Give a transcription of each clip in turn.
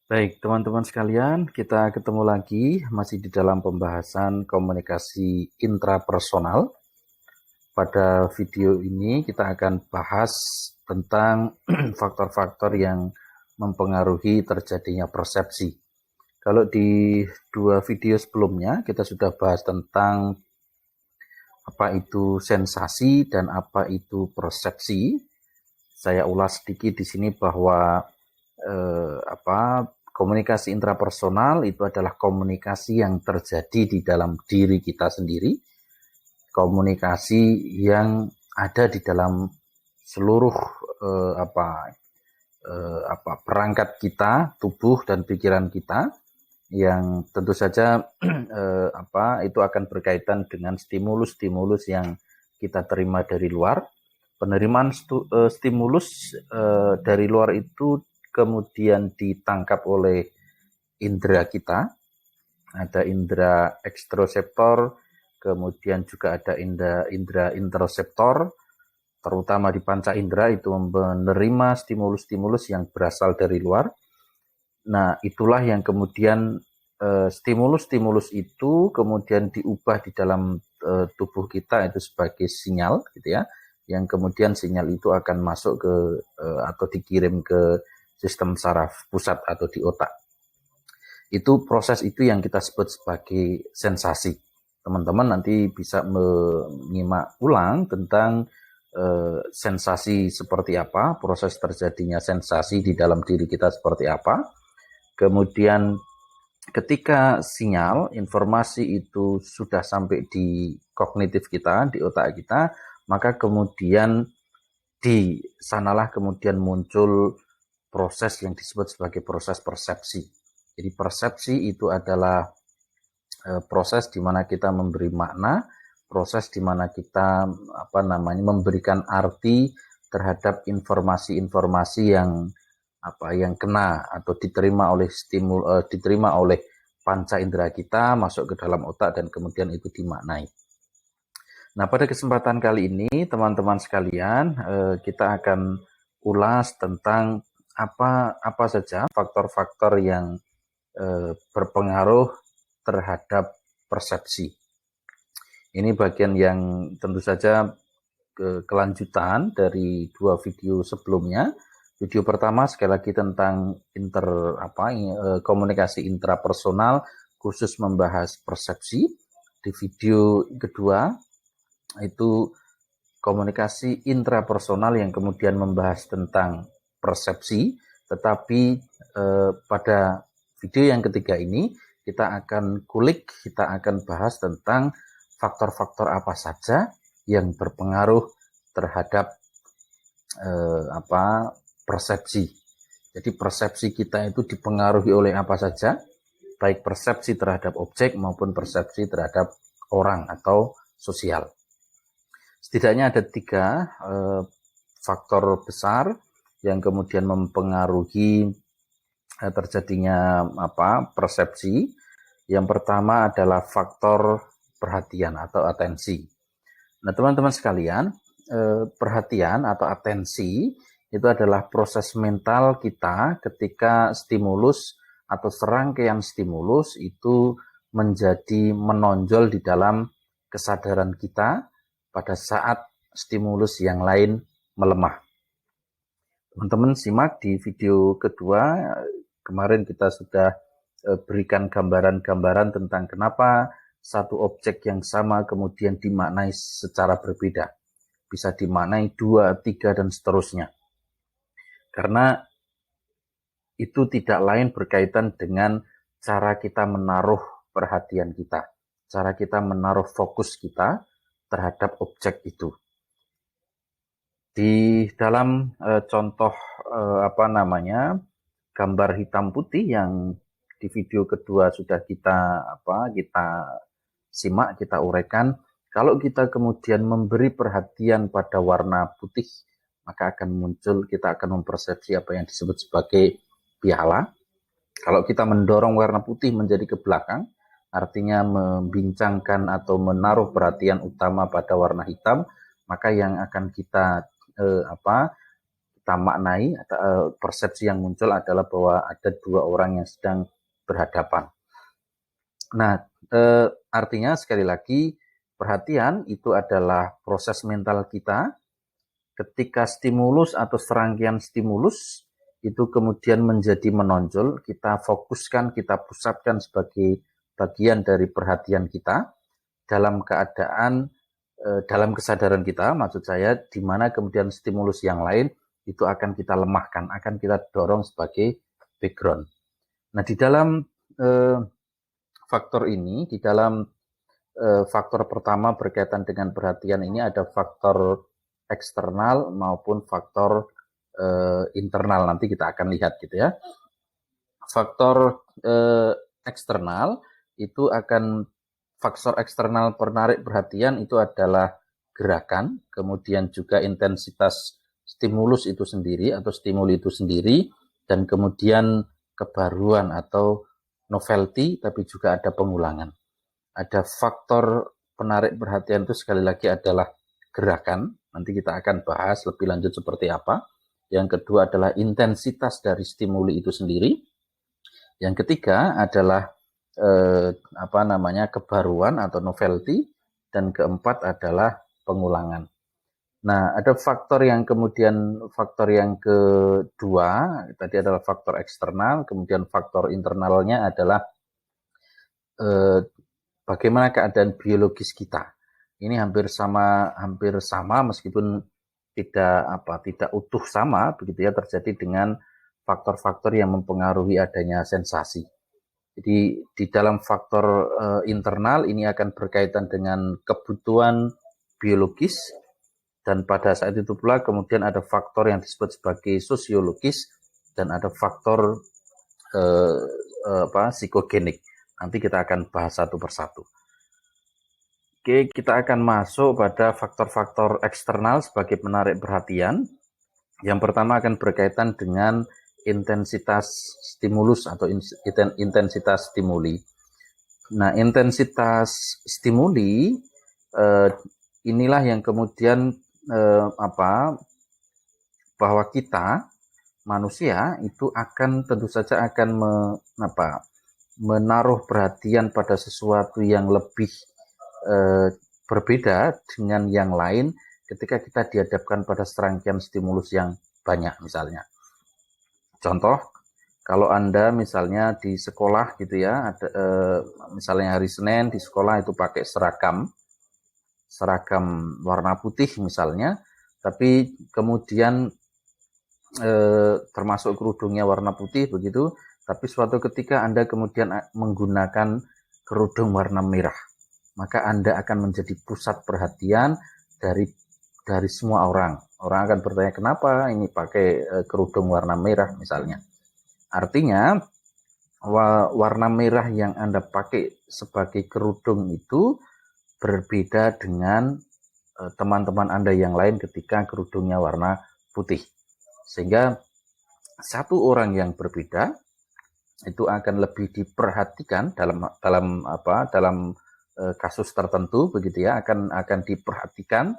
Baik, teman-teman sekalian, kita ketemu lagi masih di dalam pembahasan komunikasi intrapersonal. Pada video ini kita akan bahas tentang faktor-faktor yang mempengaruhi terjadinya persepsi. Kalau di dua video sebelumnya kita sudah bahas tentang apa itu sensasi dan apa itu persepsi. Saya ulas sedikit di sini bahwa komunikasi intrapersonal itu adalah komunikasi yang terjadi di dalam diri kita sendiri, komunikasi yang ada di dalam seluruh eh, apa perangkat kita, tubuh dan pikiran kita, yang tentu saja itu akan berkaitan dengan stimulus-stimulus yang kita terima dari luar. Penerimaan stimulus dari luar itu kemudian ditangkap oleh indera kita. Ada indera ekstroseptor, kemudian juga ada indera interseptor, terutama di panca indera itu menerima stimulus-stimulus yang berasal dari luar. Nah, itulah yang kemudian stimulus-stimulus itu kemudian diubah di dalam tubuh kita itu sebagai sinyal, gitu ya. Yang kemudian sinyal itu akan masuk ke atau dikirim ke sistem saraf pusat atau di otak. Itu proses itu yang kita sebut sebagai sensasi. Teman-teman nanti bisa menyimak ulang tentang sensasi seperti apa, proses terjadinya sensasi di dalam diri kita seperti apa. Kemudian ketika sinyal informasi itu sudah sampai di kognitif kita, di otak kita, maka kemudian di sanalah kemudian muncul proses yang disebut sebagai proses persepsi. Jadi persepsi itu adalah proses di mana kita memberi makna, proses di mana kita memberikan arti terhadap informasi-informasi yang kena atau diterima oleh panca indera kita masuk ke dalam otak dan kemudian itu dimaknai. Nah, pada kesempatan kali ini teman-teman sekalian, kita akan ulas tentang apa saja faktor-faktor yang berpengaruh terhadap persepsi. Ini bagian yang tentu saja kelanjutan dari dua video sebelumnya. Video pertama sekali lagi tentang komunikasi intrapersonal, khusus membahas persepsi. Di video kedua itu komunikasi intrapersonal yang kemudian membahas tentang persepsi, tetapi pada video yang ketiga ini kita akan kita akan bahas tentang faktor-faktor apa saja yang berpengaruh terhadap persepsi. Jadi persepsi kita itu dipengaruhi oleh apa saja, baik persepsi terhadap objek maupun persepsi terhadap orang atau sosial. Setidaknya ada tiga faktor besar yang kemudian mempengaruhi terjadinya persepsi. Yang pertama adalah faktor perhatian atau atensi. Nah, teman-teman sekalian, perhatian atau atensi itu adalah proses mental kita ketika stimulus atau serangkaian stimulus itu menjadi menonjol di dalam kesadaran kita pada saat stimulus yang lain melemah. Teman-teman simak di video kedua, kemarin kita sudah berikan gambaran-gambaran tentang kenapa satu objek yang sama kemudian dimaknai secara berbeda. Bisa dimaknai 2, 3, dan seterusnya. Karena itu tidak lain berkaitan dengan cara kita menaruh perhatian kita, cara kita menaruh fokus kita terhadap objek itu. Di dalam contoh gambar hitam putih yang di video kedua sudah kita simak, kita uraikan. Kalau kita kemudian memberi perhatian pada warna putih, maka kita akan mempersepsi apa yang disebut sebagai piala. Kalau kita mendorong warna putih menjadi ke belakang, artinya membincangkan atau menaruh perhatian utama pada warna hitam, maka yang akan kita kita maknai, persepsi yang muncul adalah bahwa ada dua orang yang sedang berhadapan. Nah, artinya sekali lagi, perhatian itu adalah proses mental kita ketika stimulus atau serangkaian stimulus itu kemudian menjadi menonjol, kita fokuskan, kita pusatkan sebagai bagian dari perhatian kita dalam keadaan, dalam kesadaran kita, maksud saya, di mana kemudian stimulus yang lain itu akan kita lemahkan, akan kita dorong sebagai background. Nah, di dalam faktor ini, di dalam faktor pertama berkaitan dengan perhatian ini ada faktor eksternal maupun faktor internal. Nanti kita akan lihat gitu ya. Faktor eksternal itu akan, faktor eksternal penarik perhatian itu adalah gerakan, kemudian juga intensitas stimulus itu sendiri atau stimuli itu sendiri, dan kemudian kebaruan atau novelty, tapi juga ada pengulangan. Ada faktor penarik perhatian itu sekali lagi adalah gerakan, nanti kita akan bahas lebih lanjut seperti apa. Yang kedua adalah intensitas dari stimuli itu sendiri. Yang ketiga adalah kebaruan atau novelty, dan keempat adalah pengulangan. Nah, ada faktor yang kedua tadi adalah faktor eksternal, kemudian faktor internalnya adalah bagaimana keadaan biologis kita. Ini hampir sama meskipun tidak utuh sama begitu ya, terjadi dengan faktor-faktor yang mempengaruhi adanya sensasi. Jadi di dalam faktor internal ini akan berkaitan dengan kebutuhan biologis, dan pada saat itu pula kemudian ada faktor yang disebut sebagai sosiologis, dan ada faktor psikogenik. Nanti kita akan bahas satu persatu. Oke, kita akan masuk pada faktor-faktor eksternal sebagai penarik perhatian. Yang pertama akan berkaitan dengan intensitas stimulus atau intensitas stimuli. Nah, intensitas stimuli inilah yang kemudian bahwa kita manusia itu akan tentu saja akan menaruh perhatian pada sesuatu yang lebih berbeda dengan yang lain ketika kita dihadapkan pada serangkaian stimulus yang banyak misalnya. Contoh, kalau Anda misalnya di sekolah gitu ya, ada, misalnya hari Senin di sekolah itu pakai seragam warna putih misalnya, tapi kemudian termasuk kerudungnya warna putih begitu, tapi suatu ketika Anda kemudian menggunakan kerudung warna merah, maka Anda akan menjadi pusat perhatian dari semua orang. Orang akan bertanya, kenapa ini pakai kerudung warna merah misalnya. Artinya, warna merah yang Anda pakai sebagai kerudung itu berbeda dengan teman-teman Anda yang lain ketika kerudungnya warna putih. Sehingga satu orang yang berbeda itu akan lebih diperhatikan dalam kasus tertentu begitu ya, akan diperhatikan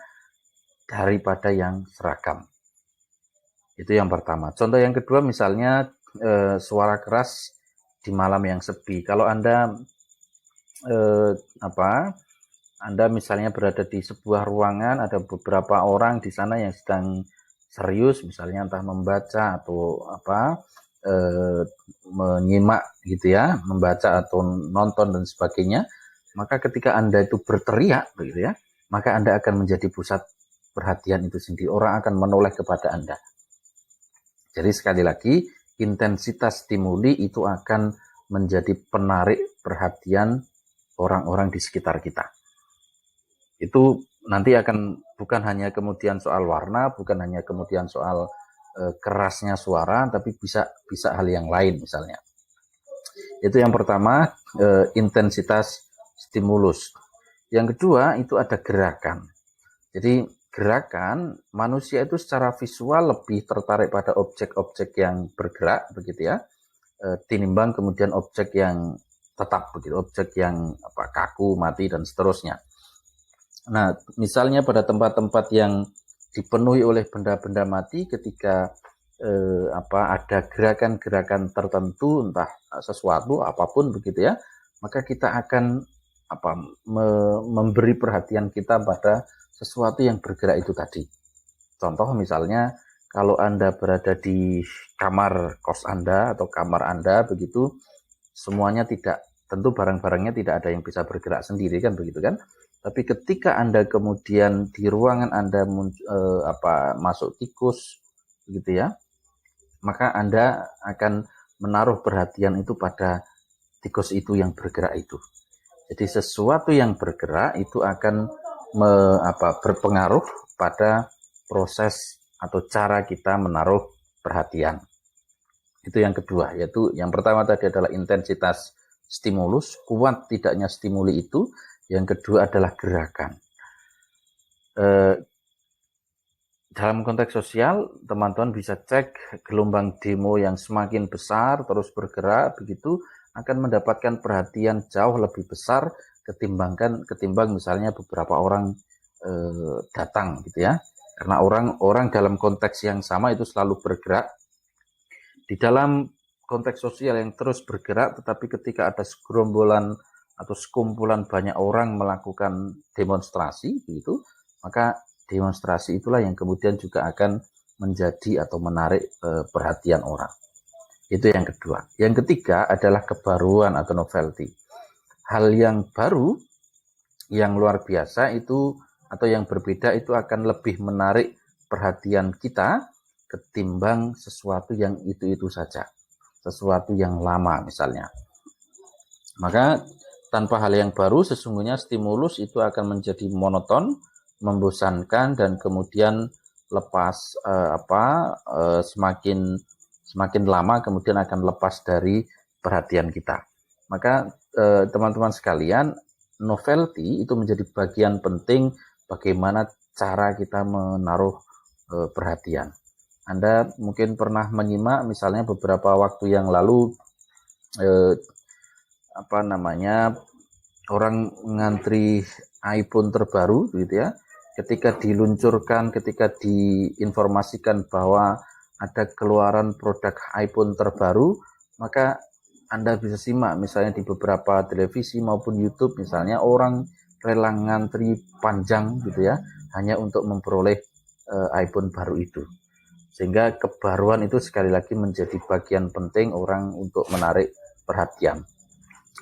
daripada yang seragam. Itu yang pertama. Contoh yang kedua misalnya suara keras di malam yang sepi. Kalau Anda Anda misalnya berada di sebuah ruangan, ada beberapa orang di sana yang sedang serius, misalnya entah membaca atau menyimak gitu ya, membaca atau nonton dan sebagainya, maka ketika Anda itu berteriak begitu ya, maka Anda akan menjadi pusat perhatian itu sendiri. Orang akan menoleh kepada Anda. Jadi sekali lagi, intensitas stimuli itu akan menjadi penarik perhatian orang-orang di sekitar kita. Itu nanti akan bukan hanya kemudian soal warna, bukan hanya kemudian soal kerasnya suara, tapi bisa hal yang lain misalnya. Itu yang pertama, intensitas stimulus. Yang kedua itu ada gerakan. Jadi gerakan, manusia itu secara visual lebih tertarik pada objek-objek yang bergerak begitu ya, tinimbang kemudian objek yang tetap begitu, objek yang kaku, mati dan seterusnya. Nah, misalnya pada tempat-tempat yang dipenuhi oleh benda-benda mati ketika ada gerakan-gerakan tertentu, entah sesuatu apapun begitu ya, maka kita akan memberi perhatian kita pada sesuatu yang bergerak itu tadi. Contoh misalnya kalau Anda berada di kamar kos Anda atau kamar Anda begitu, semuanya tentu barang-barangnya tidak ada yang bisa bergerak sendiri kan begitu kan. Tapi ketika Anda kemudian di ruangan Anda masuk tikus begitu ya, maka Anda akan menaruh perhatian itu pada tikus itu yang bergerak itu. Jadi sesuatu yang bergerak itu akan berpengaruh pada proses atau cara kita menaruh perhatian. Itu yang kedua, yaitu yang pertama tadi adalah intensitas stimulus, kuat tidaknya stimuli itu. Yang kedua adalah gerakan. Dalam konteks sosial, teman-teman bisa cek gelombang demo yang semakin besar terus bergerak begitu akan mendapatkan perhatian jauh lebih besar ketimbang misalnya beberapa orang datang gitu ya. Karena orang dalam konteks yang sama itu selalu bergerak. Di dalam konteks sosial yang terus bergerak, tetapi ketika ada segerombolan atau sekumpulan banyak orang melakukan demonstrasi begitu, maka demonstrasi itulah yang kemudian juga akan menjadi atau menarik perhatian orang. Itu yang kedua. Yang ketiga adalah kebaruan atau novelty. Hal yang baru, yang luar biasa itu atau yang berbeda itu akan lebih menarik perhatian kita ketimbang sesuatu yang itu-itu saja. Sesuatu yang lama misalnya. Maka tanpa hal yang baru sesungguhnya stimulus itu akan menjadi monoton, membosankan dan kemudian semakin lama kemudian akan lepas dari perhatian kita. Maka teman-teman sekalian, novelty itu menjadi bagian penting bagaimana cara kita menaruh perhatian. Anda mungkin pernah menyimak misalnya beberapa waktu yang lalu orang ngantri iPhone terbaru gitu ya. Ketika diluncurkan, ketika diinformasikan bahwa ada keluaran produk iPhone terbaru, maka Anda bisa simak misalnya di beberapa televisi maupun YouTube misalnya orang rela ngantri panjang gitu ya, hanya untuk memperoleh iPhone baru itu. Sehingga kebaruan itu sekali lagi menjadi bagian penting orang untuk menarik perhatian.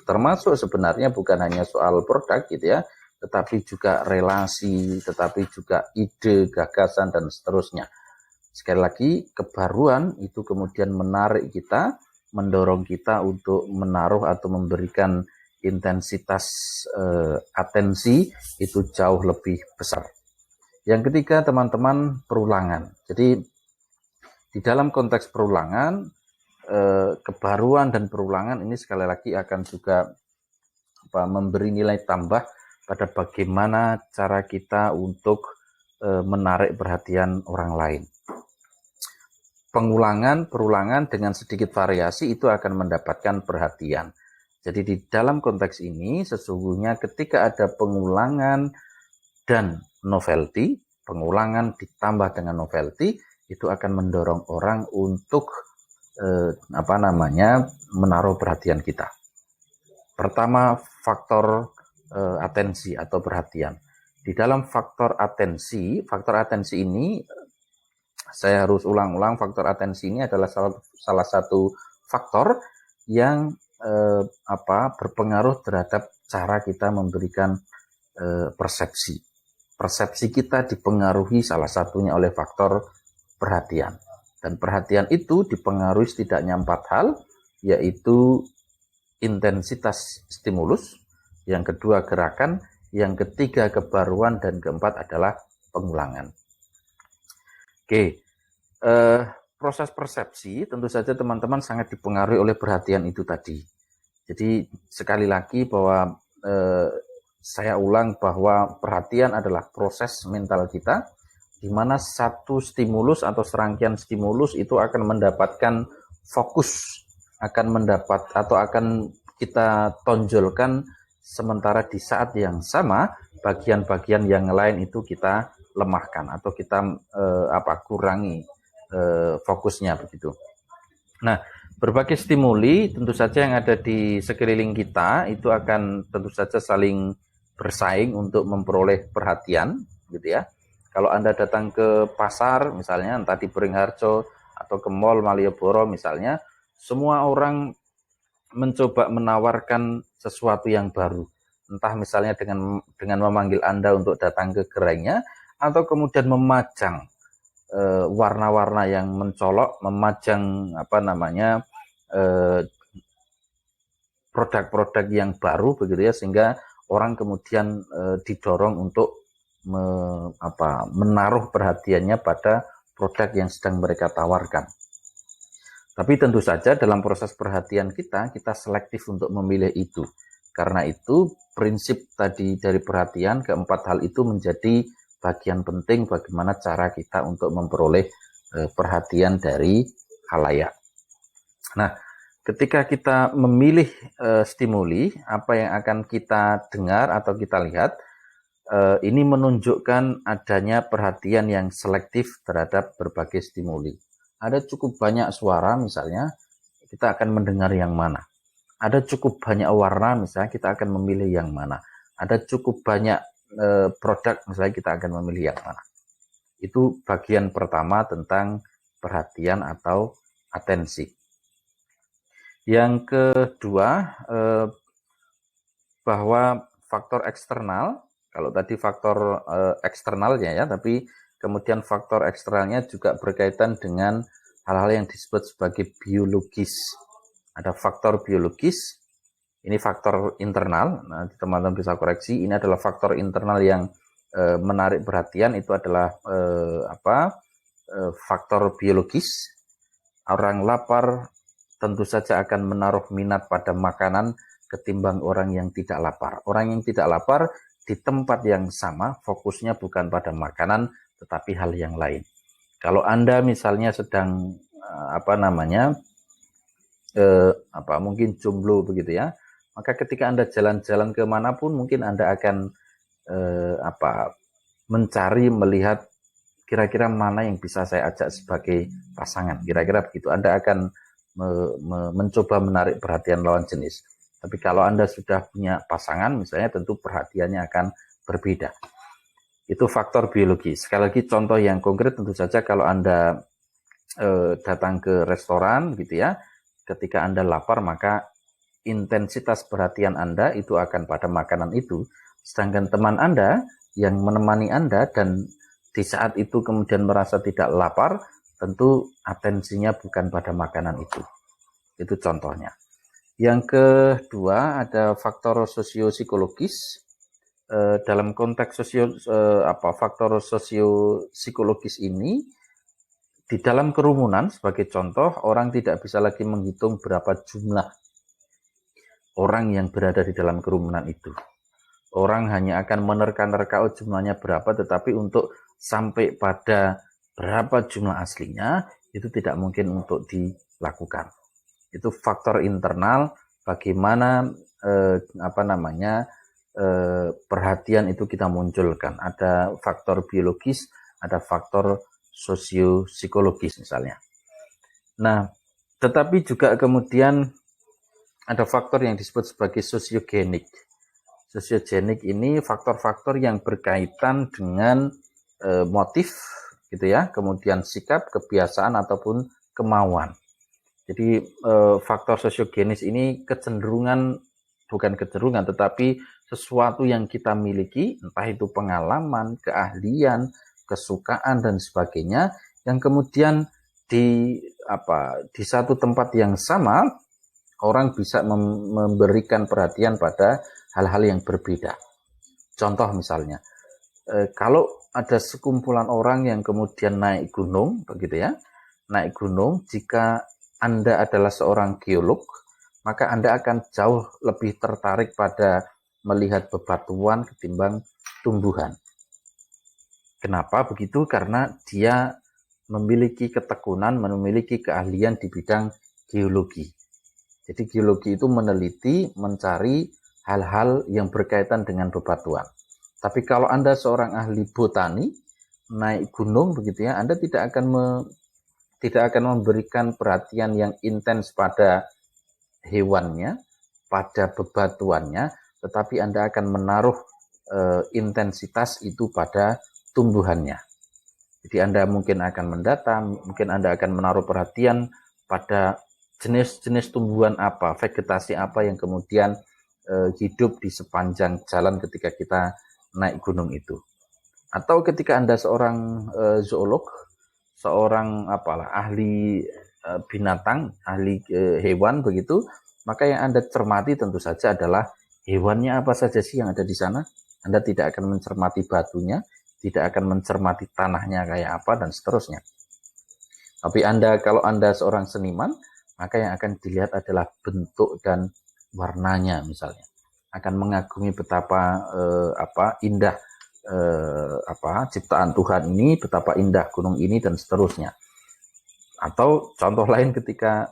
Termasuk sebenarnya bukan hanya soal produk gitu ya, tetapi juga relasi, tetapi juga ide, gagasan, dan seterusnya. Sekali lagi, kebaruan itu kemudian menarik kita, mendorong kita untuk menaruh atau memberikan intensitas atensi itu jauh lebih besar. Yang ketiga, teman-teman, perulangan. Jadi, di dalam konteks perulangan, kebaruan dan perulangan ini sekali lagi akan juga memberi nilai tambah pada bagaimana cara kita untuk menarik perhatian orang lain. Pengulangan, perulangan dengan sedikit variasi itu akan mendapatkan perhatian. Jadi di dalam konteks ini sesungguhnya ketika ada pengulangan dan novelty, pengulangan ditambah dengan novelty itu akan mendorong orang untuk menaruh perhatian kita. Pertama, faktor atensi atau perhatian. Di dalam faktor atensi ini saya harus ulang-ulang, faktor atensi ini adalah salah satu faktor yang berpengaruh terhadap cara kita memberikan persepsi. Persepsi kita dipengaruhi salah satunya oleh faktor perhatian. Dan perhatian itu dipengaruhi setidaknya 4 hal, yaitu intensitas stimulus, yang kedua gerakan, yang ketiga kebaruan, dan keempat adalah pengulangan. Oke, proses persepsi tentu saja teman-teman sangat dipengaruhi oleh perhatian itu tadi. Jadi sekali lagi bahwa saya ulang bahwa perhatian adalah proses mental kita, di mana satu stimulus atau serangkaian stimulus itu akan mendapatkan fokus, akan kita tonjolkan, sementara di saat yang sama bagian-bagian yang lain itu kita lemahkan atau kita kurangi fokusnya begitu. Nah, berbagai stimuli tentu saja yang ada di sekeliling kita itu akan tentu saja saling bersaing untuk memperoleh perhatian, gitu ya. Kalau Anda datang ke pasar, misalnya entah di Beringharjo atau ke Mall Malioboro misalnya, semua orang mencoba menawarkan sesuatu yang baru. Entah misalnya dengan memanggil Anda untuk datang ke gerainya, atau kemudian memajang warna-warna yang mencolok, memajang produk-produk yang baru begitu ya, sehingga orang kemudian didorong untuk menaruh perhatiannya pada produk yang sedang mereka tawarkan. Tapi tentu saja dalam proses perhatian kita selektif untuk memilih itu. Karena itu prinsip tadi dari perhatian, keempat hal itu menjadi bagian penting bagaimana cara kita untuk memperoleh perhatian dari khalayak. Nah, ketika kita memilih stimuli, apa yang akan kita dengar atau kita lihat, ini menunjukkan adanya perhatian yang selektif terhadap berbagai stimuli. Ada cukup banyak suara misalnya, kita akan mendengar yang mana. Ada cukup banyak warna misalnya, kita akan memilih yang mana. Ada cukup banyak produk misalnya, kita akan memilih yang mana. Itu bagian pertama tentang perhatian atau atensi. Yang kedua, bahwa faktor eksternal, kalau tadi faktor eksternalnya ya, tapi kemudian faktor eksternalnya juga berkaitan dengan hal-hal yang disebut sebagai biologis. Ada faktor biologis, ini faktor internal. Nah, teman-teman bisa koreksi, ini adalah faktor internal yang menarik perhatian, itu adalah faktor biologis. Orang lapar tentu saja akan menaruh minat pada makanan ketimbang orang yang tidak lapar. Orang yang tidak lapar di tempat yang sama fokusnya bukan pada makanan tetapi hal yang lain. Kalau Anda misalnya sedang mungkin jomblo begitu ya, maka ketika Anda jalan-jalan kemanapun mungkin Anda akan mencari, melihat kira-kira mana yang bisa saya ajak sebagai pasangan. Kira-kira begitu. Anda akan mencoba menarik perhatian lawan jenis. Tapi kalau Anda sudah punya pasangan, misalnya, tentu perhatiannya akan berbeda. Itu faktor biologis. Sekali lagi contoh yang konkret, tentu saja kalau Anda datang ke restoran gitu ya, ketika Anda lapar maka intensitas perhatian Anda itu akan pada makanan itu. Sedangkan teman Anda yang menemani Anda dan di saat itu kemudian merasa tidak lapar, tentu atensinya bukan pada makanan itu. Itu contohnya. Yang kedua ada faktor sosiopsikologis. Dalam konteks faktor sosiopsikologis ini, di dalam kerumunan sebagai contoh, orang tidak bisa lagi menghitung berapa jumlah orang yang berada di dalam kerumunan itu. Orang hanya akan menerka-nerka jumlahnya berapa, tetapi untuk sampai pada berapa jumlah aslinya itu tidak mungkin untuk dilakukan. Itu faktor internal bagaimana perhatian itu kita munculkan. Ada faktor biologis, ada faktor sosiopsikologis misalnya. Nah, tetapi juga kemudian ada faktor yang disebut sebagai sosiogenik. Sosiogenik ini faktor-faktor yang berkaitan dengan motif gitu ya, kemudian sikap, kebiasaan ataupun kemauan. Jadi faktor sosiogenis ini bukan kecenderungan tetapi sesuatu yang kita miliki, entah itu pengalaman, keahlian, kesukaan dan sebagainya, yang kemudian di satu tempat yang sama orang bisa memberikan perhatian pada hal-hal yang berbeda. Contoh misalnya, kalau ada sekumpulan orang yang kemudian naik gunung, begitu ya, naik gunung, jika Anda adalah seorang geolog, maka Anda akan jauh lebih tertarik pada melihat bebatuan ketimbang tumbuhan. Kenapa begitu? Karena dia memiliki ketekunan, memiliki keahlian di bidang geologi. Jadi geologi itu meneliti, mencari hal-hal yang berkaitan dengan bebatuan. Tapi kalau Anda seorang ahli botani, naik gunung begitu ya, Anda tidak akan memberikan perhatian yang intens pada hewannya, pada bebatuannya, tetapi Anda akan menaruh intensitas itu pada tumbuhannya. Jadi Anda mungkin akan mendata, mungkin Anda akan menaruh perhatian pada jenis-jenis tumbuhan apa, vegetasi apa yang kemudian hidup di sepanjang jalan ketika kita naik gunung itu. Atau ketika Anda seorang zoolog, seorang ahli binatang, ahli hewan begitu, maka yang Anda cermati tentu saja adalah hewannya apa saja sih yang ada di sana. Anda tidak akan mencermati batunya, tidak akan mencermati tanahnya kayak apa dan seterusnya. Tapi kalau Anda seorang seniman, maka yang akan dilihat adalah bentuk dan warnanya misalnya. Akan mengagumi betapa indah ciptaan Tuhan ini, betapa indah gunung ini dan seterusnya. Atau contoh lain ketika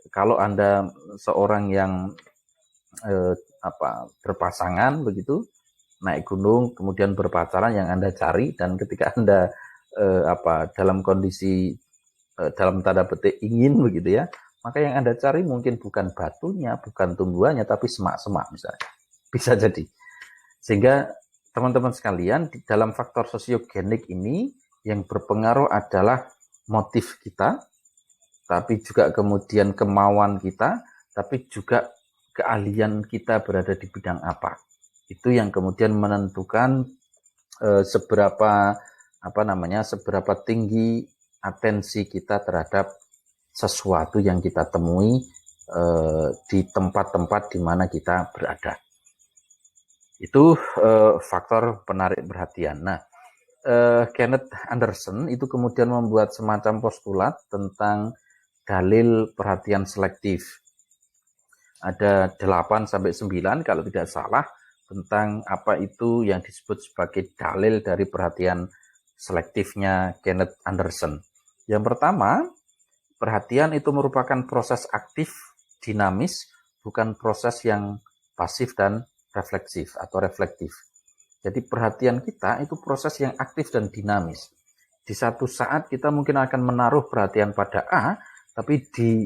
kalau Anda seorang yang berpasangan begitu, naik gunung kemudian berpacaran, yang Anda cari dan ketika Anda dalam kondisi dalam tanda petik ingin begitu ya, maka yang Anda cari mungkin bukan batunya, bukan tumbuhannya, tapi semak-semak misalnya. Bisa jadi. Sehingga teman-teman sekalian, di dalam faktor sosiogenik ini yang berpengaruh adalah motif kita, tapi juga kemudian kemauan kita, tapi juga keahlian kita berada di bidang apa. Itu yang kemudian menentukan seberapa tinggi atensi kita terhadap sesuatu yang kita temui di tempat-tempat di mana kita berada. Itu faktor penarik perhatian. Nah, Kenneth Anderson itu kemudian membuat semacam postulat tentang dalil perhatian selektif. Ada 8 sampai 9 kalau tidak salah tentang apa itu yang disebut sebagai dalil dari perhatian selektifnya Kenneth Anderson. Yang pertama, perhatian itu merupakan proses aktif, dinamis, bukan proses yang pasif dan refleksif atau reflektif. Jadi perhatian kita itu proses yang aktif dan dinamis. Di satu saat kita mungkin akan menaruh perhatian pada A, tapi di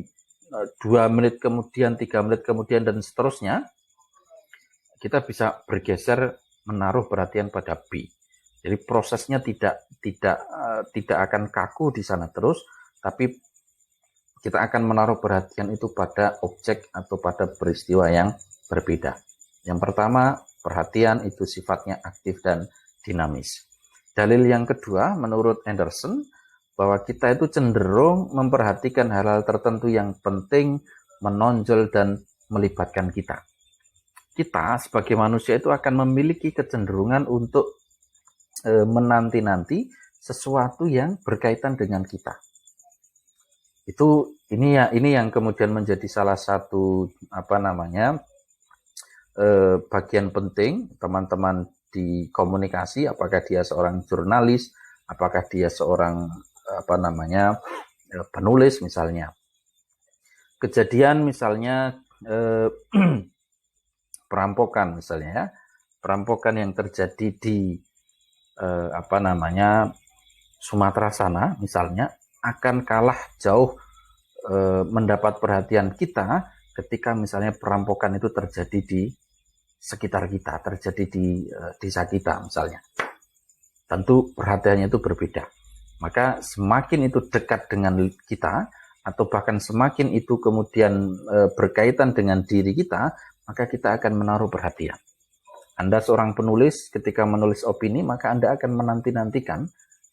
2 menit kemudian, 3 menit kemudian dan seterusnya, kita bisa bergeser menaruh perhatian pada B. Jadi prosesnya tidak akan kaku di sana terus, tapi kita akan menaruh perhatian itu pada objek atau pada peristiwa yang berbeda. Yang pertama, perhatian itu sifatnya aktif dan dinamis. Dalil yang kedua, menurut Anderson, bahwa kita itu cenderung memperhatikan hal-hal tertentu yang penting, menonjol dan melibatkan kita. Kita sebagai manusia itu akan memiliki kecenderungan untuk menanti-nanti sesuatu yang berkaitan dengan kita. Ini yang kemudian menjadi salah satu bagian penting teman-teman di komunikasi, apakah dia seorang jurnalis, apakah dia seorang penulis misalnya. Kejadian misalnya perampokan misalnya ya. Perampokan yang terjadi di Sumatera sana misalnya akan kalah jauh mendapat perhatian kita ketika misalnya perampokan itu terjadi di sekitar kita, terjadi di desa kita misalnya. Tentu perhatiannya itu berbeda. Maka semakin itu dekat dengan kita, atau bahkan semakin itu kemudian berkaitan dengan diri kita, maka kita akan menaruh perhatian. Anda seorang penulis, ketika menulis opini, maka Anda akan menanti-nantikan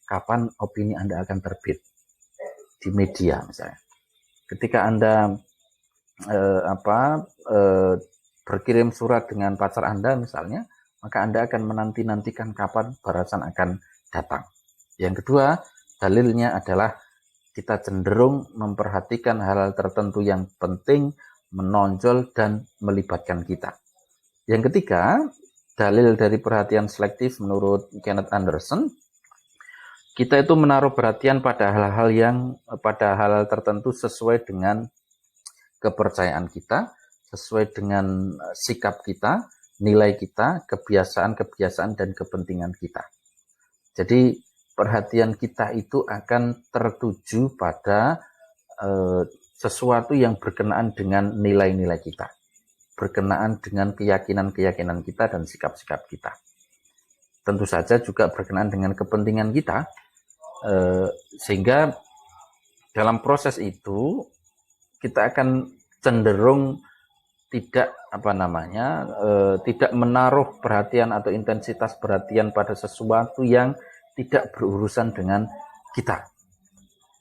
kapan opini Anda akan terbit di media misalnya. Ketika Anda berkirim surat dengan pacar Anda misalnya, maka Anda akan menanti-nantikan kapan balasan akan datang. Yang kedua, dalilnya adalah kita cenderung memperhatikan hal-hal tertentu yang penting, menonjol dan melibatkan kita. Yang ketiga, dalil dari perhatian selektif menurut Kenneth Anderson, kita itu menaruh perhatian pada hal-hal tertentu sesuai dengan kepercayaan kita, sesuai dengan sikap kita, nilai kita, kebiasaan dan kepentingan kita. Jadi perhatian kita itu akan tertuju pada sesuatu yang berkenaan dengan nilai-nilai kita, berkenaan dengan keyakinan-keyakinan kita dan sikap-sikap kita. Tentu saja juga berkenaan dengan kepentingan kita, sehingga dalam proses itu kita akan cenderung tidak tidak menaruh perhatian atau intensitas perhatian pada sesuatu yang tidak berurusan dengan kita.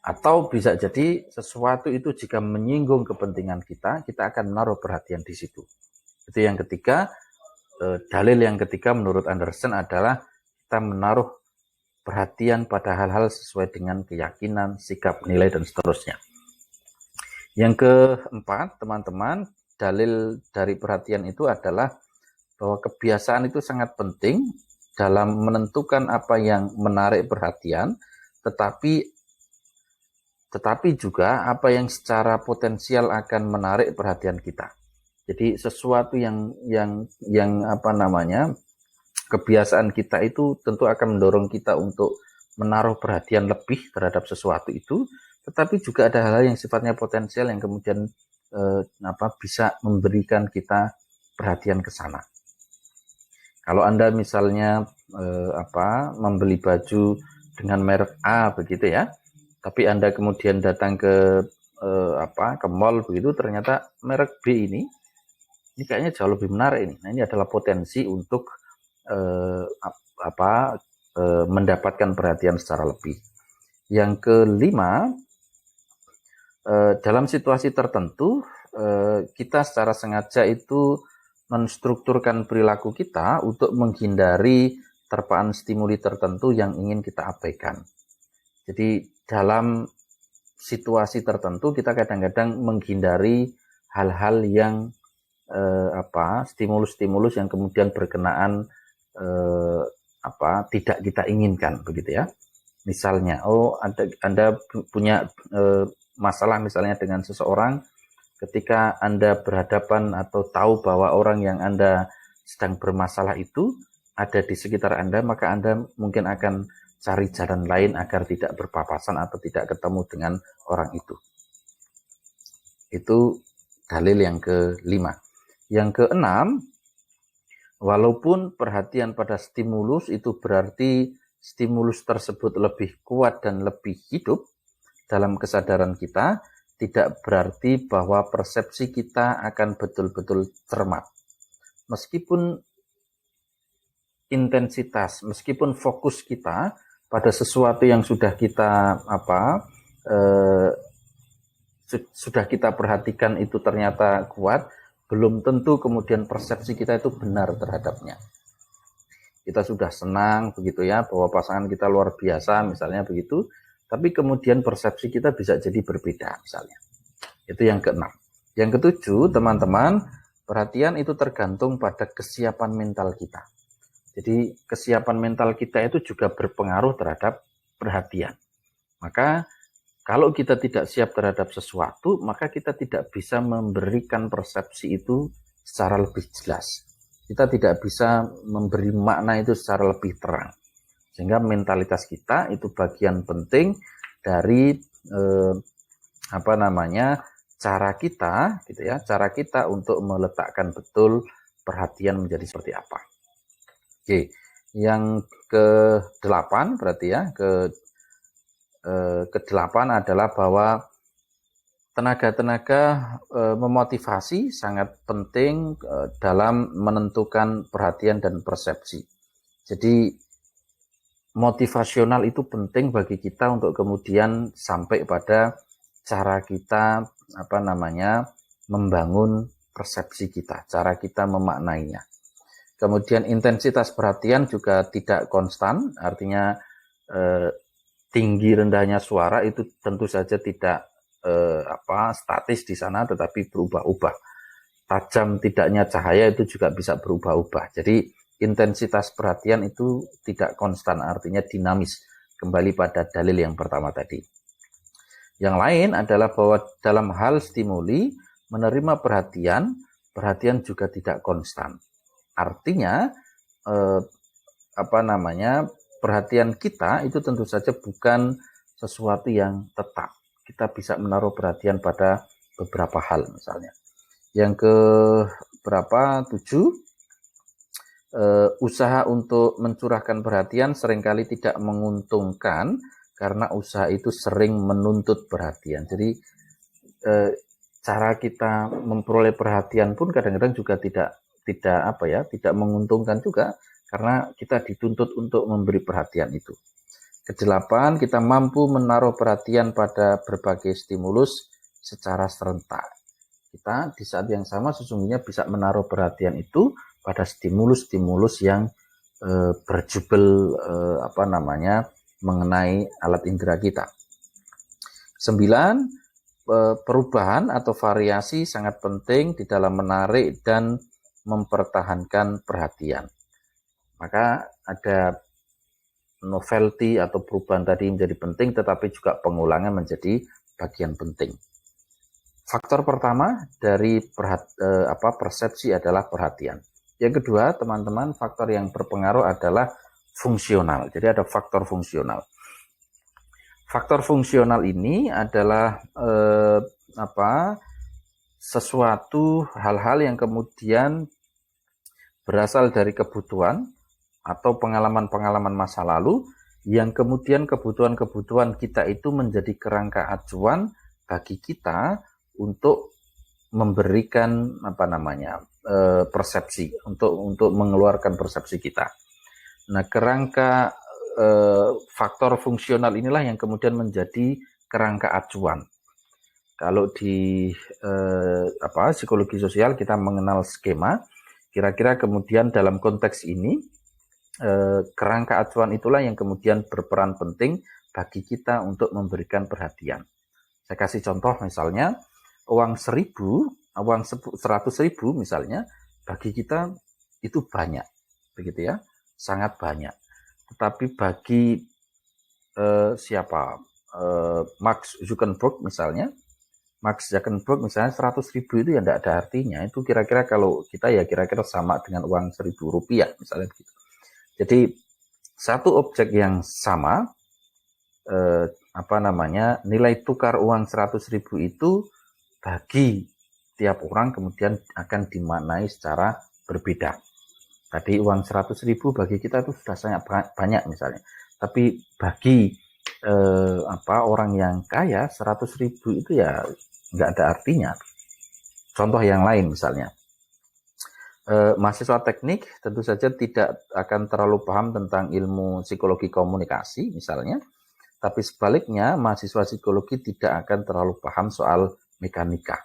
Atau bisa jadi sesuatu itu jika menyinggung kepentingan kita, kita akan menaruh perhatian di situ. Itu yang ketiga. Dalil yang ketiga menurut Anderson adalah kita menaruh perhatian pada hal-hal sesuai dengan keyakinan, sikap, nilai, dan seterusnya. Yang keempat, teman-teman, dalil dari perhatian itu adalah bahwa kebiasaan itu sangat penting dalam menentukan apa yang menarik perhatian, tetapi juga apa yang secara potensial akan menarik perhatian kita. Jadi sesuatu yang kebiasaan kita itu tentu akan mendorong kita untuk menaruh perhatian lebih terhadap sesuatu itu, tetapi juga ada hal-hal yang sifatnya potensial yang kemudian bisa memberikan kita perhatian ke sana. Kalau Anda misalnya membeli baju dengan merek A begitu ya, tapi Anda kemudian datang ke mall begitu, ternyata merek B ini kayaknya jauh lebih menarik ini. Nah, ini adalah potensi untuk mendapatkan perhatian secara lebih. Yang kelima, dalam situasi tertentu kita secara sengaja itu menstrukturkan perilaku kita untuk menghindari terpaan stimuli tertentu yang ingin kita abaikan. Jadi dalam situasi tertentu kita kadang-kadang menghindari hal-hal yang stimulus-stimulus yang kemudian berkenaan tidak kita inginkan begitu ya. Misalnya, Anda punya masalah misalnya dengan seseorang, ketika Anda berhadapan atau tahu bahwa orang yang Anda sedang bermasalah itu ada di sekitar Anda, maka Anda mungkin akan cari jalan lain agar tidak berpapasan atau tidak ketemu dengan orang itu. Itu dalil yang kelima. Yang keenam, walaupun perhatian pada stimulus itu berarti stimulus tersebut lebih kuat dan lebih hidup dalam kesadaran kita, tidak berarti bahwa persepsi kita akan betul-betul cermat. Meskipun intensitas, meskipun fokus kita pada sesuatu yang sudah kita sudah kita perhatikan itu ternyata kuat, belum tentu kemudian persepsi kita itu benar terhadapnya. Kita sudah senang begitu ya bahwa pasangan kita luar biasa misalnya begitu, tapi kemudian persepsi kita bisa jadi berbeda misalnya. Itu yang keenam. Yang ketujuh, teman-teman, perhatian itu tergantung pada kesiapan mental kita. Jadi kesiapan mental kita itu juga berpengaruh terhadap perhatian. Maka kalau kita tidak siap terhadap sesuatu, maka kita tidak bisa memberikan persepsi itu secara lebih jelas. Kita tidak bisa memberi makna itu secara lebih terang. Sehingga mentalitas kita itu bagian penting dari cara kita gitu ya, cara kita untuk meletakkan betul perhatian menjadi seperti apa. Oke, yang ke-8 berarti ya, ke-8 adalah bahwa tenaga-tenaga memotivasi sangat penting dalam menentukan perhatian dan persepsi. Jadi motivasional itu penting bagi kita untuk kemudian sampai pada cara kita membangun persepsi kita, cara kita memaknainya. Kemudian intensitas perhatian juga tidak konstan, artinya tinggi rendahnya suara itu tentu saja tidak statis di sana, tetapi berubah-ubah. Tajam tidaknya cahaya itu juga bisa berubah-ubah. Jadi intensitas perhatian itu tidak konstan, artinya dinamis. Kembali pada dalil yang pertama tadi. Yang lain adalah bahwa dalam hal stimuli, menerima perhatian juga tidak konstan. Artinya perhatian kita itu tentu saja bukan sesuatu yang tetap. Kita bisa menaruh perhatian pada beberapa hal misalnya. Yang ke berapa? 7. Usaha untuk mencurahkan perhatian seringkali tidak menguntungkan karena usaha itu sering menuntut perhatian. Jadi cara kita memperoleh perhatian pun kadang-kadang juga tidak menguntungkan juga karena kita dituntut untuk memberi perhatian itu. Kedelapan, kita mampu menaruh perhatian pada berbagai stimulus secara serentak. Kita di saat yang sama sesungguhnya bisa menaruh perhatian itu pada stimulus-stimulus yang berjubel mengenai alat indera kita. 9, perubahan atau variasi sangat penting di dalam menarik dan mempertahankan perhatian. Maka ada novelty atau perubahan tadi menjadi penting, tetapi juga pengulangan menjadi bagian penting. Faktor pertama dari persepsi adalah perhatian. Yang kedua, teman-teman, faktor yang berpengaruh adalah fungsional. Jadi ada faktor fungsional. Faktor fungsional ini adalah sesuatu hal-hal yang kemudian berasal dari kebutuhan atau pengalaman-pengalaman masa lalu yang kemudian kebutuhan-kebutuhan kita itu menjadi kerangka acuan bagi kita untuk memberikan persepsi, untuk mengeluarkan persepsi kita. Nah, kerangka faktor fungsional inilah yang kemudian menjadi kerangka acuan. Kalau di psikologi sosial kita mengenal skema, kira-kira kemudian dalam konteks ini kerangka acuan itulah yang kemudian berperan penting bagi kita untuk memberikan perhatian. Saya kasih contoh misalnya, uang 100.000 misalnya, bagi kita itu banyak, begitu ya, sangat banyak. Tetapi bagi Mark Zuckerberg misalnya 100.000 itu ya tidak ada artinya. Itu kira-kira kalau kita ya kira-kira sama dengan uang 1.000 rupiah misalnya begitu. Jadi satu objek yang sama, nilai tukar uang 100.000 itu bagi tiap orang kemudian akan dimaknai secara berbeda. Tadi uang 100.000 bagi kita itu sudah sangat banyak misalnya. Tapi bagi orang yang kaya 100.000 itu ya nggak ada artinya. Contoh yang lain misalnya, mahasiswa teknik tentu saja tidak akan terlalu paham tentang ilmu psikologi komunikasi misalnya, tapi sebaliknya mahasiswa psikologi tidak akan terlalu paham soal mekanika.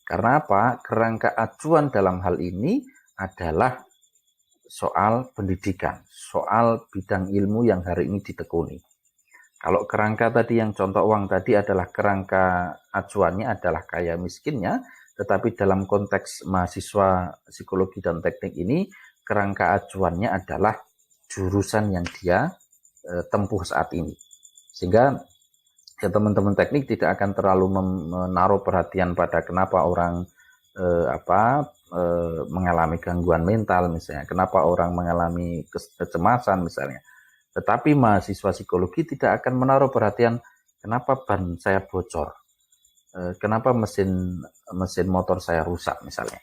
Karena apa? Kerangka acuan dalam hal ini adalah soal pendidikan, soal bidang ilmu yang hari ini ditekuni. Kalau kerangka tadi yang contoh uang tadi adalah kerangka acuannya adalah kaya miskinnya, tetapi dalam konteks mahasiswa psikologi dan teknik ini kerangka acuannya adalah jurusan yang dia tempuh saat ini. Sehingga ya teman-teman teknik tidak akan terlalu menaruh perhatian pada kenapa orang mengalami gangguan mental misalnya, kenapa orang mengalami kecemasan misalnya. Tetapi mahasiswa psikologi tidak akan menaruh perhatian kenapa ban saya bocor, kenapa mesin motor saya rusak misalnya.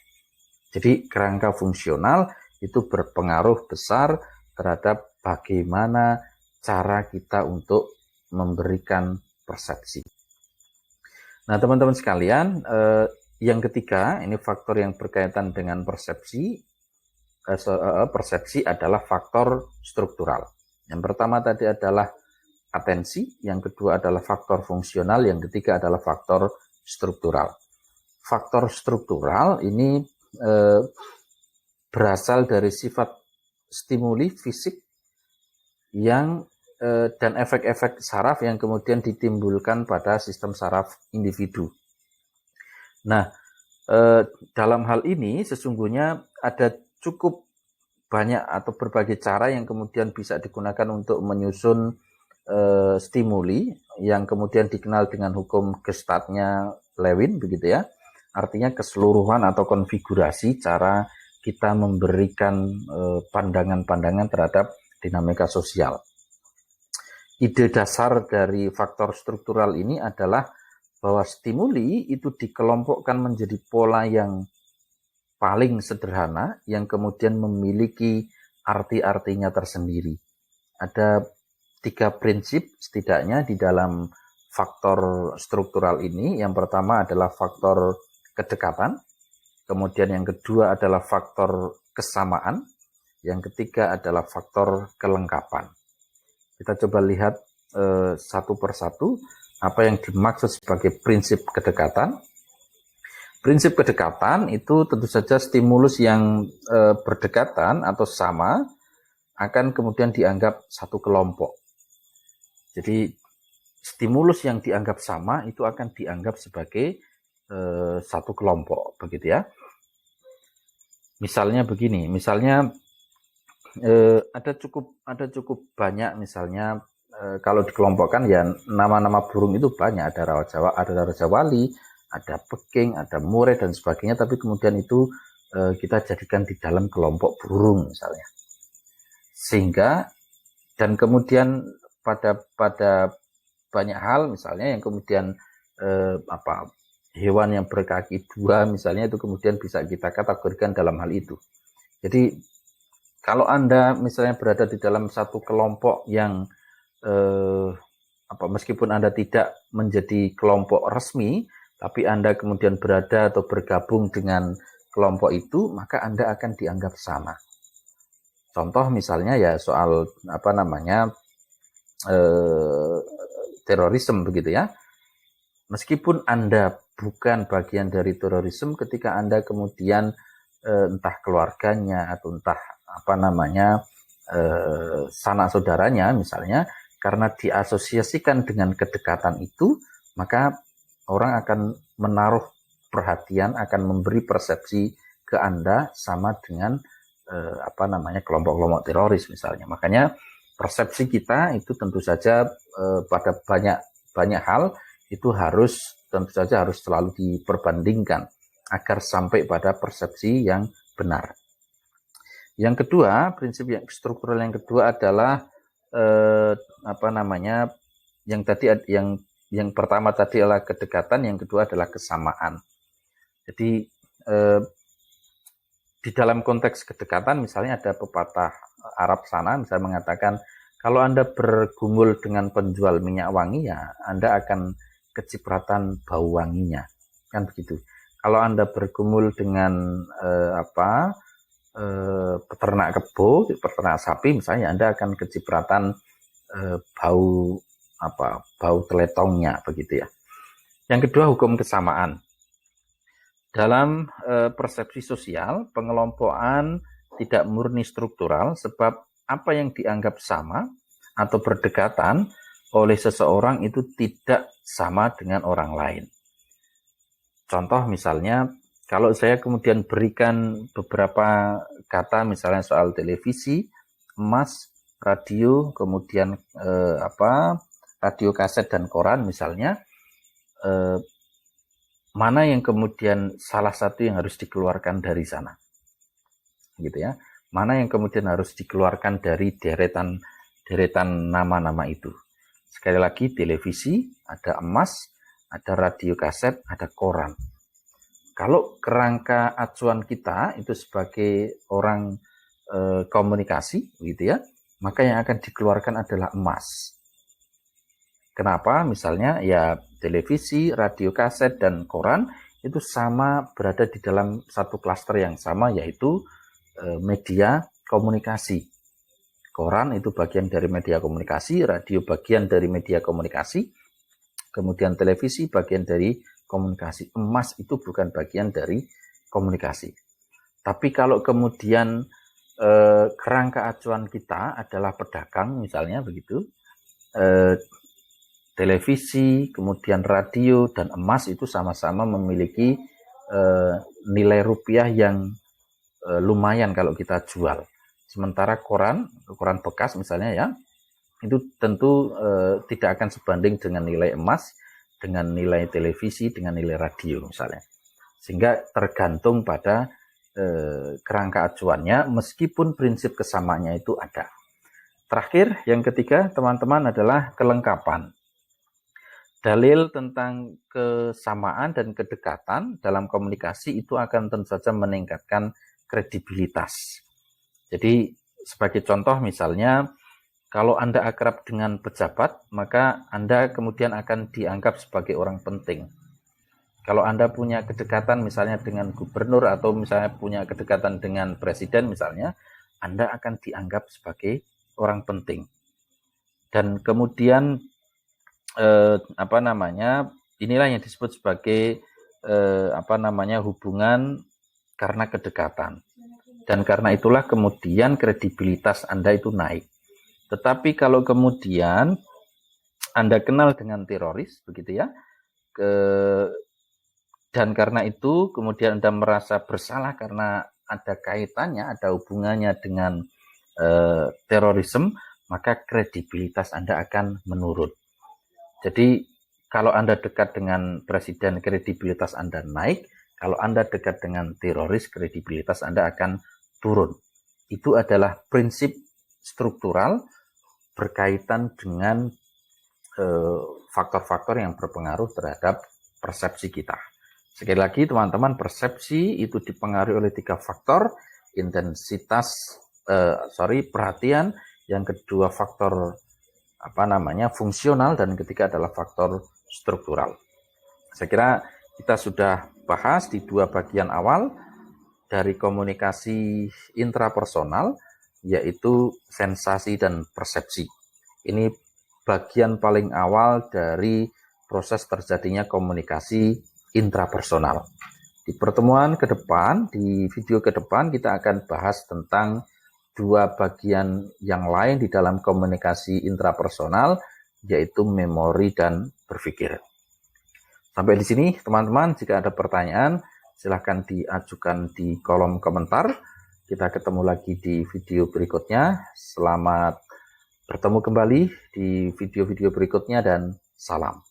Jadi kerangka fungsional itu berpengaruh besar terhadap bagaimana cara kita untuk memberikan persepsi. Nah, teman-teman sekalian, yang ketiga, ini faktor yang berkaitan dengan persepsi. Persepsi adalah faktor struktural. Yang pertama tadi adalah atensi, yang kedua adalah faktor fungsional, yang ketiga adalah faktor struktural. Faktor struktural ini berasal dari sifat stimuli fisik yang dan efek-efek saraf yang kemudian ditimbulkan pada sistem saraf individu. Nah, dalam hal ini sesungguhnya ada cukup banyak atau berbagai cara yang kemudian bisa digunakan untuk menyusun stimuli yang kemudian dikenal dengan hukum Gestaltnya Lewin, begitu ya. Artinya keseluruhan atau konfigurasi cara kita memberikan pandangan-pandangan terhadap dinamika sosial. ide dasar dari faktor struktural ini adalah bahwa stimuli itu dikelompokkan menjadi pola yang paling sederhana yang kemudian memiliki arti-artinya tersendiri. Ada 3 prinsip setidaknya di dalam faktor struktural ini. Yang pertama adalah faktor kedekatan, kemudian yang kedua adalah faktor kesamaan, yang ketiga adalah faktor kelengkapan. Kita coba lihat satu persatu apa yang dimaksud sebagai prinsip kedekatan. Prinsip kedekatan itu tentu saja stimulus yang berdekatan atau sama akan kemudian dianggap satu kelompok. Jadi stimulus yang dianggap sama itu akan dianggap sebagai satu kelompok, begitu ya. Misalnya begini, misalnya ada cukup banyak, misalnya kalau dikelompokkan ya nama-nama burung itu banyak, ada Raja Wali, ada Peking, ada Murai dan sebagainya, tapi kemudian itu kita jadikan di dalam kelompok burung misalnya. Sehingga dan kemudian pada banyak hal misalnya yang kemudian hewan yang berkaki 2 misalnya itu kemudian bisa kita kategorikan dalam hal itu. Jadi kalau Anda misalnya berada di dalam satu kelompok yang meskipun Anda tidak menjadi kelompok resmi, tapi Anda kemudian berada atau bergabung dengan kelompok itu, maka Anda akan dianggap sama. Contoh misalnya ya soal terorisme begitu ya. Meskipun Anda bukan bagian dari terorisme, ketika Anda kemudian entah keluarganya atau entah sanak saudaranya misalnya, karena diasosiasikan dengan kedekatan itu, maka orang akan menaruh perhatian, akan memberi persepsi ke Anda sama dengan kelompok-kelompok teroris misalnya. Makanya persepsi kita itu tentu saja pada banyak hal itu tentu saja harus selalu diperbandingkan agar sampai pada persepsi yang benar. Yang kedua, prinsip yang struktural yang kedua adalah yang pertama tadi adalah kedekatan, yang kedua adalah kesamaan. Jadi di dalam konteks kedekatan misalnya ada pepatah Arab sana misalnya mengatakan kalau Anda bergumul dengan penjual minyak wangi ya Anda akan kecipratan bau wanginya, kan begitu. Kalau Anda bergumul dengan peternak kebo, peternak sapi misalnya, Anda akan kecipratan bau teletongnya begitu ya. Yang kedua, hukum kesamaan. Dalam persepsi sosial, pengelompokan tidak murni struktural sebab apa yang dianggap sama atau berdekatan oleh seseorang itu tidak sama dengan orang lain. Contoh misalnya, kalau saya kemudian berikan beberapa kata misalnya soal televisi, emas, radio, kemudian radio kaset dan koran misalnya, mana yang kemudian salah satu yang harus dikeluarkan dari sana, gitu ya? Mana yang kemudian harus dikeluarkan dari deretan nama-nama itu? Sekali lagi, televisi, ada emas, ada radio kaset, ada koran. Kalau kerangka acuan kita itu sebagai orang komunikasi, gitu ya, maka yang akan dikeluarkan adalah emas. Kenapa? Misalnya ya televisi, radio kaset, dan koran itu sama berada di dalam satu klaster yang sama, yaitu media komunikasi. Koran itu bagian dari media komunikasi, radio bagian dari media komunikasi, kemudian televisi bagian dari komunikasi. Emas itu bukan bagian dari komunikasi. Tapi kalau kemudian kerangka acuan kita adalah pedagang misalnya begitu, televisi, kemudian radio, dan emas itu sama-sama memiliki nilai rupiah yang lumayan kalau kita jual. Sementara koran bekas misalnya ya, itu tentu tidak akan sebanding dengan nilai emas, dengan nilai televisi, dengan nilai radio misalnya. Sehingga tergantung pada kerangka acuannya, meskipun prinsip kesamaannya itu ada. Terakhir, yang ketiga, teman-teman, adalah kelengkapan. Dalil tentang kesamaan dan kedekatan dalam komunikasi itu akan tentu saja meningkatkan kredibilitas. Jadi, sebagai contoh misalnya, kalau Anda akrab dengan pejabat, maka Anda kemudian akan dianggap sebagai orang penting. Kalau Anda punya kedekatan misalnya dengan gubernur atau misalnya punya kedekatan dengan presiden misalnya, Anda akan dianggap sebagai orang penting. Dan kemudian inilah yang disebut sebagai hubungan karena kedekatan. Dan karena itulah kemudian kredibilitas Anda itu naik. Tetapi kalau kemudian Anda kenal dengan teroris, begitu ya, dan karena itu kemudian Anda merasa bersalah karena ada kaitannya, ada hubungannya dengan terorisme, maka kredibilitas Anda akan menurun. Jadi kalau Anda dekat dengan presiden, kredibilitas Anda naik. Kalau Anda dekat dengan teroris, kredibilitas Anda akan turun. Itu adalah prinsip struktural berkaitan dengan faktor-faktor yang berpengaruh terhadap persepsi kita. Sekali lagi teman-teman, persepsi itu dipengaruhi oleh 3 faktor, perhatian, yang kedua faktor fungsional, dan ketiga adalah faktor struktural. Saya kira kita sudah bahas di 2 bagian awal dari komunikasi intrapersonal, yaitu sensasi dan persepsi. Ini bagian paling awal dari proses terjadinya komunikasi intrapersonal. Di pertemuan ke depan, di video ke depan, kita akan bahas tentang 2 bagian yang lain di dalam komunikasi intrapersonal, yaitu memori dan berpikir. Sampai di sini teman-teman, jika ada pertanyaan silahkan diajukan di kolom komentar. Kita ketemu lagi di video berikutnya. Selamat bertemu kembali di video-video berikutnya dan salam.